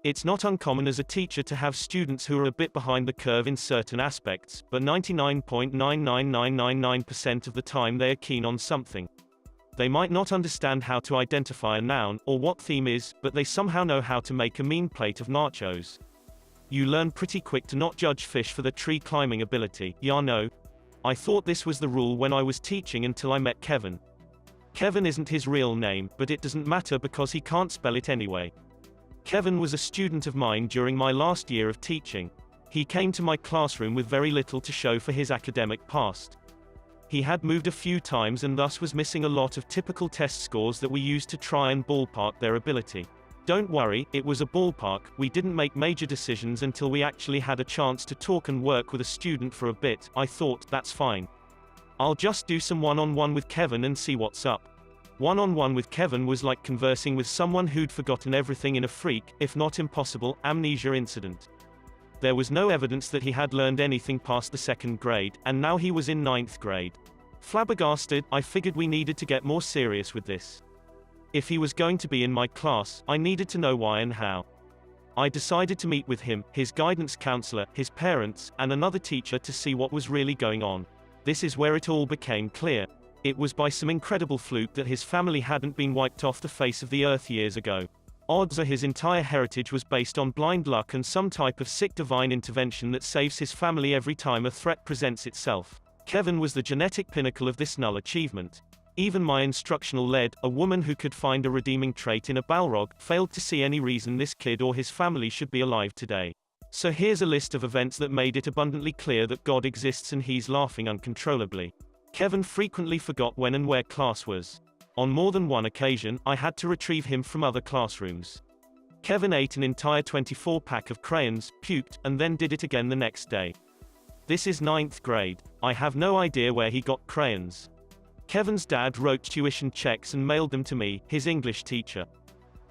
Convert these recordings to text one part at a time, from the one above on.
It's not uncommon as a teacher to have students who are a bit behind the curve in certain aspects, but 99.99999% of the time they are keen on something. They might not understand how to identify a noun, or what theme is, but they somehow know how to make a mean plate of nachos. You learn pretty quick to not judge fish for their tree climbing ability, ya know. I thought this was the rule when I was teaching until I met Kevin. Kevin isn't his real name, but it doesn't matter because he can't spell it anyway. Kevin was a student of mine during my last year of teaching. He came to my classroom with very little to show for his academic past. He had moved a few times and thus was missing a lot of typical test scores that we used to try and ballpark their ability. Don't worry, it was a ballpark, we didn't make major decisions until we actually had a chance to talk and work with a student for a bit. I thought, that's fine. I'll just do some one-on-one with Kevin and see what's up. One-on-one with Kevin was like conversing with someone who'd forgotten everything in a freak, if not impossible, amnesia incident. There was no evidence that he had learned anything past the 2nd grade, and now he was in 9th grade. Flabbergasted, I figured we needed to get more serious with this. If he was going to be in my class, I needed to know why and how. I decided to meet with him, his guidance counselor, his parents, and another teacher to see what was really going on. This is where it all became clear. It was by some incredible fluke that his family hadn't been wiped off the face of the earth years ago. Odds are his entire heritage was based on blind luck and some type of sick divine intervention that saves his family every time a threat presents itself. Kevin was the genetic pinnacle of this null achievement. Even my instructional lead, a woman who could find a redeeming trait in a Balrog, failed to see any reason this kid or his family should be alive today. So here's a list of events that made it abundantly clear that God exists and he's laughing uncontrollably. Kevin frequently forgot when and where class was. On more than one occasion, I had to retrieve him from other classrooms. Kevin ate an entire 24-pack of crayons, puked, and then did it again the next day. This is 9th grade. I have no idea where he got crayons. Kevin's dad wrote tuition checks and mailed them to me, his English teacher.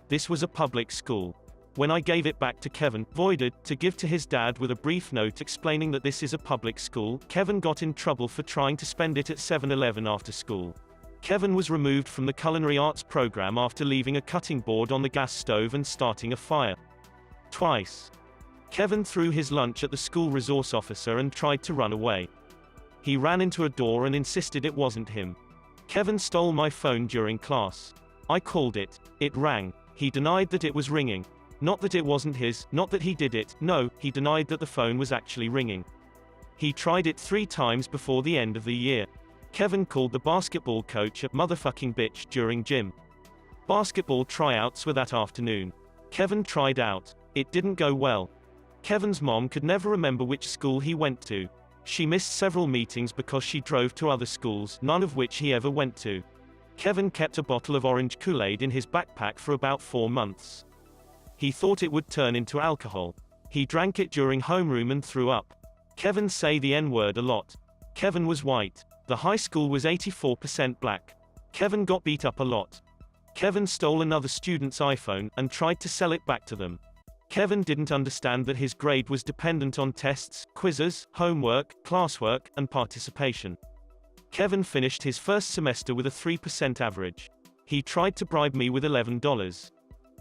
This was a public school. When I gave it back to Kevin, voided, to give to his dad with a brief note explaining that this is a public school, Kevin got in trouble for trying to spend it at 7-Eleven after school. Kevin was removed from the culinary arts program after leaving a cutting board on the gas stove and starting a fire. Twice. Kevin threw his lunch at the school resource officer and tried to run away. He ran into a door and insisted it wasn't him. Kevin stole my phone during class. I called it. It rang. He denied that it was ringing. Not that it wasn't his, not that he did it, no, he denied that the phone was actually ringing. He tried it 3 times before the end of the year. Kevin called the basketball coach a motherfucking bitch during gym. Basketball tryouts were that afternoon. Kevin tried out. It didn't go well. Kevin's mom could never remember which school he went to. She missed several meetings because she drove to other schools, none of which he ever went to. Kevin kept a bottle of orange Kool-Aid in his backpack for about 4 months. He thought it would turn into alcohol. He drank it during homeroom and threw up. Kevin say the N-word a lot. Kevin was white. The high school was 84% black. Kevin got beat up a lot. Kevin stole another student's iPhone, and tried to sell it back to them. Kevin didn't understand that his grade was dependent on tests, quizzes, homework, classwork, and participation. Kevin finished his first semester with a 3% average. He tried to bribe me with $11.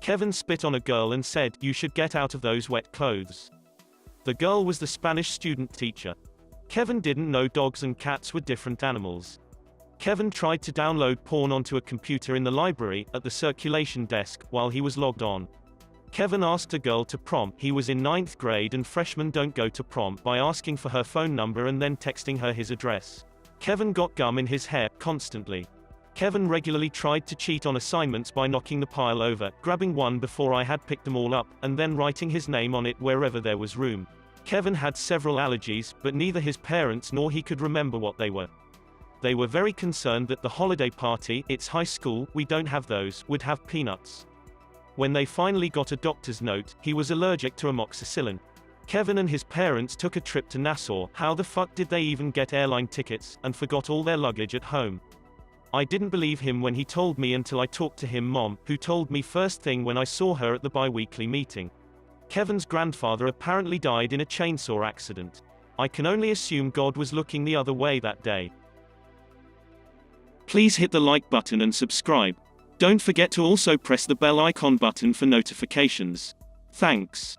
Kevin spit on a girl and said, "You should get out of those wet clothes." The girl was the Spanish student teacher. Kevin didn't know dogs and cats were different animals. Kevin tried to download porn onto a computer in the library, at the circulation desk, while he was logged on. Kevin asked a girl to prom, he was in 9th grade and freshmen don't go to prom, by asking for her phone number and then texting her his address. Kevin got gum in his hair, constantly. Kevin regularly tried to cheat on assignments by knocking the pile over, grabbing one before I had picked them all up, and then writing his name on it wherever there was room. Kevin had several allergies, but neither his parents nor he could remember what they were. They were very concerned that the holiday party, it's high school, we don't have those, would have peanuts. When they finally got a doctor's note, he was allergic to amoxicillin. Kevin and his parents took a trip to Nassau, how the fuck did they even get airline tickets, and forgot all their luggage at home. I didn't believe him when he told me until I talked to him mom, who told me first thing when I saw her at the bi-weekly meeting. Kevin's grandfather apparently died in a chainsaw accident. I can only assume God was looking the other way that day. Please hit the like button and subscribe. Don't forget to also press the bell icon button for notifications. Thanks.